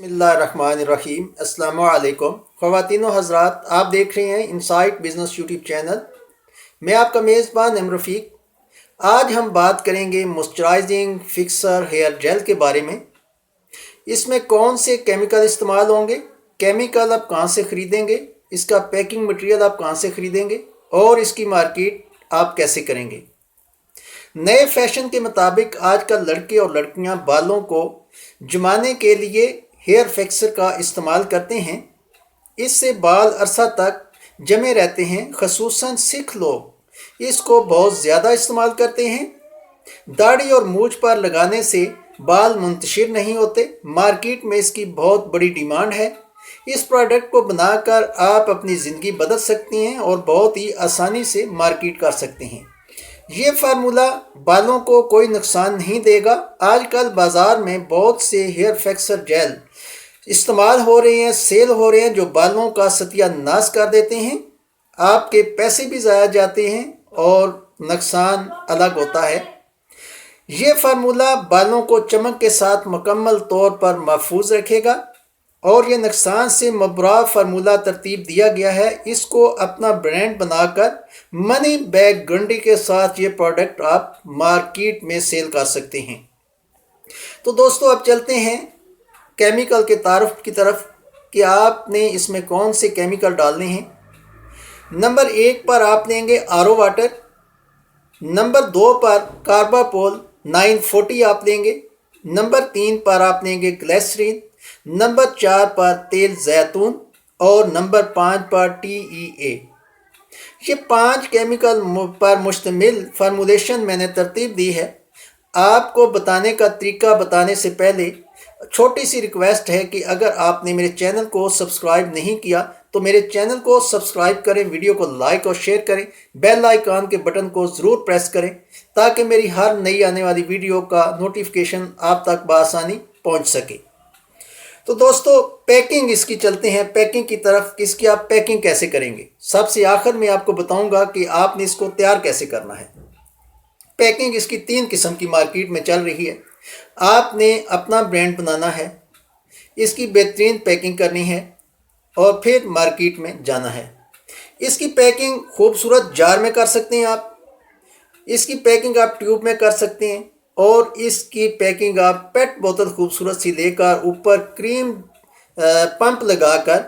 बिस्मिल्लाहिर्रहमानिर्रहीम। अस्सलामुअलैकुम ख़वातीन व हज़रात, आप देख रहे हैं इनसाइट बिज़नेस यूट्यूब चैनल। मैं आपका मेज़बान एम रफ़ीक। आज हम बात करेंगे मॉइस्चराइजिंग फिक्सर हेयर जेल के बारे में। इसमें कौन से केमिकल इस्तेमाल होंगे, केमिकल आप कहाँ से ख़रीदेंगे, इसका पैकिंग मटेरियल आप कहाँ से ख़रीदेंगे और इसकी मार्केट आप कैसे करेंगे। नए फैशन के मुताबिक आजकल लड़के और लड़कियां बालों को जमाने के लिए हेयर फिक्सर का इस्तेमाल करते हैं। इससे बाल अरसा तक जमे रहते हैं। ख़ुसूसन सिख लोग इसको बहुत ज़्यादा इस्तेमाल करते हैं। दाढ़ी और मूंछ पर लगाने से बाल मुंतशिर नहीं होते। मार्केट में इसकी बहुत बड़ी डिमांड है। इस प्रोडक्ट को बनाकर आप अपनी ज़िंदगी बदल सकती हैं और बहुत ही आसानी से मार्केट कर सकते हैं। ये फार्मूला बालों को कोई नुकसान नहीं देगा। आजकल बाज़ार में बहुत से हेयर फिक्सर जेल इस्तेमाल हो रहे हैं, सेल हो रहे हैं, जो बालों का सत्यानाश कर देते हैं। आपके पैसे भी ज़ाया जाते हैं और नुकसान अलग होता है। ये फार्मूला बालों को चमक के साथ मुकम्मल तौर पर महफूज रखेगा और ये नुकसान से मबरा फार्मूला तरतीब दिया गया है। इसको अपना ब्रांड बनाकर मनी बैग गारंटी के साथ ये प्रोडक्ट आप मार्केट में सेल कर सकते हैं। तो दोस्तों, अब चलते हैं केमिकल के तारुफ की तरफ कि आपने इसमें कौन से केमिकल डालने हैं। नंबर 1 पर आप लेंगे आरओ वाटर। नंबर 2 पर कार्बापोल 940 आप लेंगे। नंबर 3 पर आप लेंगे ग्लिसरीन। नंबर 4 पर तेल जैतून और नंबर 5 पर TEA। ये 5 केमिकल पर मुश्तमिल फार्मूलेशन मैंने तरतीब दी है। आपको बताने का तरीका बताने से पहले छोटी सी रिक्वेस्ट है कि अगर आपने मेरे चैनल को सब्सक्राइब नहीं किया तो मेरे चैनल को सब्सक्राइब करें, वीडियो को लाइक और शेयर करें, बेल आइकन के बटन को ज़रूर प्रेस करें ताकि मेरी हर नई आने वाली वीडियो का नोटिफिकेशन आप तक बआसानी पहुंच सके। तो दोस्तों, पैकिंग इसकी चलते हैं पैकिंग की तरफ। इसकी आप पैकिंग कैसे करेंगे, सबसे आखिर में आपको बताऊंगा कि आपने इसको तैयार कैसे करना है। पैकिंग इसकी 3 किस्म की मार्केट में चल रही है। आपने अपना ब्रांड बनाना है, इसकी बेहतरीन पैकिंग करनी है और फिर मार्केट में जाना है। इसकी पैकिंग खूबसूरत जार में कर सकते हैं आप। इसकी पैकिंग आप ट्यूब में कर सकते हैं और इसकी पैकिंग आप पेट बोतल खूबसूरत सी लेकर ऊपर क्रीम पंप लगाकर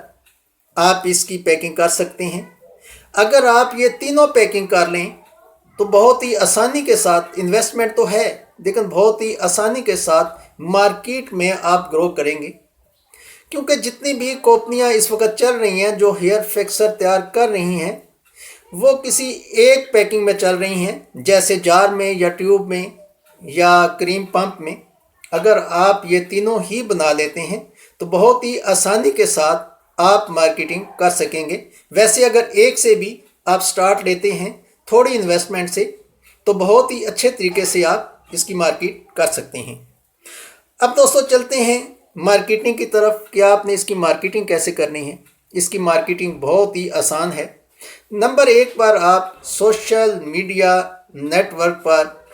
आप इसकी पैकिंग कर सकते हैं। अगर आप ये तीनों पैकिंग कर लें तो बहुत ही आसानी के साथ, इन्वेस्टमेंट तो है लेकिन बहुत ही आसानी के साथ मार्केट में आप ग्रो करेंगे। क्योंकि जितनी भी कंपनियां इस वक्त चल रही हैं जो हेयर फिक्सर तैयार कर रही हैं वो किसी एक पैकिंग में चल रही हैं, जैसे जार में या ट्यूब में या क्रीम पंप में। अगर आप ये तीनों ही बना लेते हैं तो बहुत ही आसानी के साथ आप मार्केटिंग कर सकेंगे। वैसे अगर एक से भी आप स्टार्ट लेते हैं थोड़ी इन्वेस्टमेंट से तो बहुत ही अच्छे तरीके से आप इसकी मार्केट कर सकते हैं। अब दोस्तों चलते हैं मार्केटिंग की तरफ कि आपने इसकी मार्केटिंग कैसे करनी है। इसकी मार्केटिंग बहुत ही आसान है। नंबर 1 पर आप सोशल मीडिया नेटवर्क पर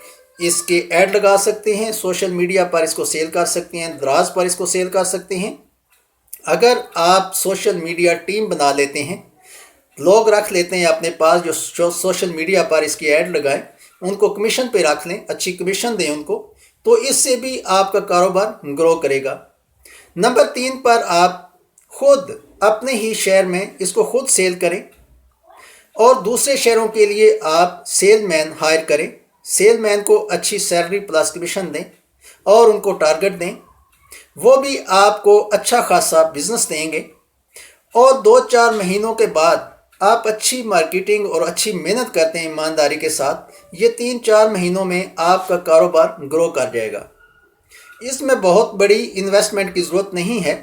इसके ऐड लगा सकते हैं। सोशल मीडिया पर इसको सेल कर सकते हैं, दराज पर इसको सेल कर सकते हैं। अगर आप सोशल मीडिया टीम बना लेते हैं, लोग रख लेते हैं अपने पास जो सोशल मीडिया पर इसकी ऐड लगाएं, उनको कमीशन पे रख लें, अच्छी कमीशन दें उनको, तो इससे भी आपका कारोबार ग्रो करेगा। नंबर 3 पर आप खुद अपने ही शहर में इसको खुद सेल करें और दूसरे शहरों के लिए आप सेलमैन हायर करें। सेलमैन को अच्छी सैलरी प्लस कमीशन दें और उनको टारगेट दें, वो भी आपको अच्छा खासा बिजनेस देंगे और 2-4 महीनों के बाद आप अच्छी मार्केटिंग और अच्छी मेहनत करते हैं ईमानदारी के साथ, ये 3-4 महीनों में आपका कारोबार ग्रो कर जाएगा। इसमें बहुत बड़ी इन्वेस्टमेंट की ज़रूरत नहीं है।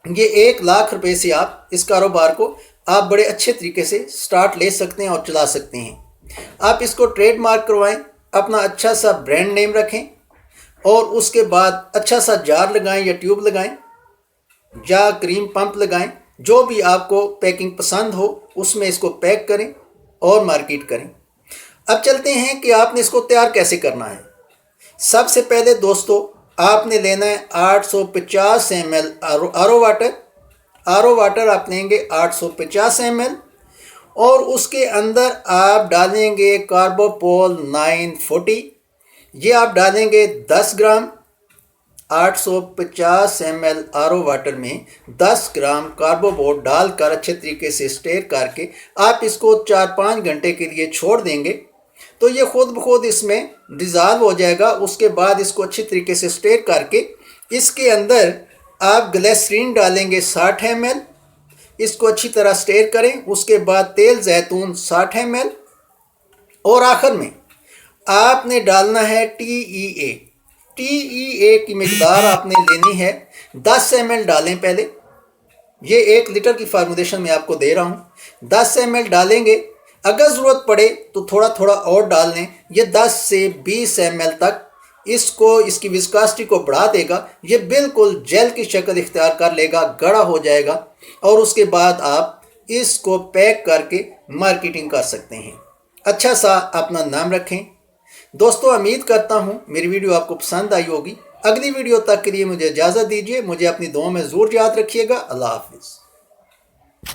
ये 1 लाख रुपए से आप इस कारोबार को आप बड़े अच्छे तरीके से स्टार्ट ले सकते हैं और चला सकते हैं। आप इसको ट्रेडमार्क करवाएं, अपना अच्छा सा ब्रांड नेम रखें और उसके बाद अच्छा सा जार लगाएं या ट्यूब लगाएं या क्रीम पंप लगाएं, जो भी आपको पैकिंग पसंद हो उसमें इसको पैक करें और मार्केट करें। अब चलते हैं कि आपने इसको तैयार कैसे करना है। सबसे पहले दोस्तों, आपने लेना है 850 ml आर ओ वाटर आप लेंगे 850 ml, और उसके अंदर आप डालेंगे कार्बोपोल 940, ये आप डालेंगे 10 ग्राम। 850 ml आर ओ वाटर में 10 ग्राम कार्बोपोल डालकर अच्छे तरीके से स्टेर करके आप इसको 4-5 घंटे के लिए छोड़ देंगे, तो ये खुद ब खुद इसमें डिज़ाल्व हो जाएगा। उसके बाद इसको अच्छी तरीके से स्टेर करके इसके अंदर आप ग्लिसरीन डालेंगे 60 ml, इसको अच्छी तरह स्टेर करें। उसके बाद तेल जैतून 60 ml, और आखिर में आपने डालना है TEA की मकदार आपने लेनी है 10 ml डालें पहले। ये 1 लीटर की फार्मूलेशन मैं आपको दे रहा हूँ। 10 ml डालेंगे, अगर ज़रूरत पड़े तो थोड़ा थोड़ा और डाल लें। ये 10 से 20 ml तक इसकी विस्कोसिटी को बढ़ा देगा। ये बिल्कुल जेल की शक्ल इख्तियार कर लेगा, गाढ़ा हो जाएगा, और उसके बाद आप इसको पैक करके मार्केटिंग कर सकते हैं। अच्छा सा अपना नाम रखें। दोस्तों, उम्मीद करता हूँ मेरी वीडियो आपको पसंद आई होगी। अगली वीडियो तक के लिए मुझे इजाज़त दीजिए। मुझे अपनी दुआओं में ज़रूर याद रखिएगा। अल्लाह हाफिज़।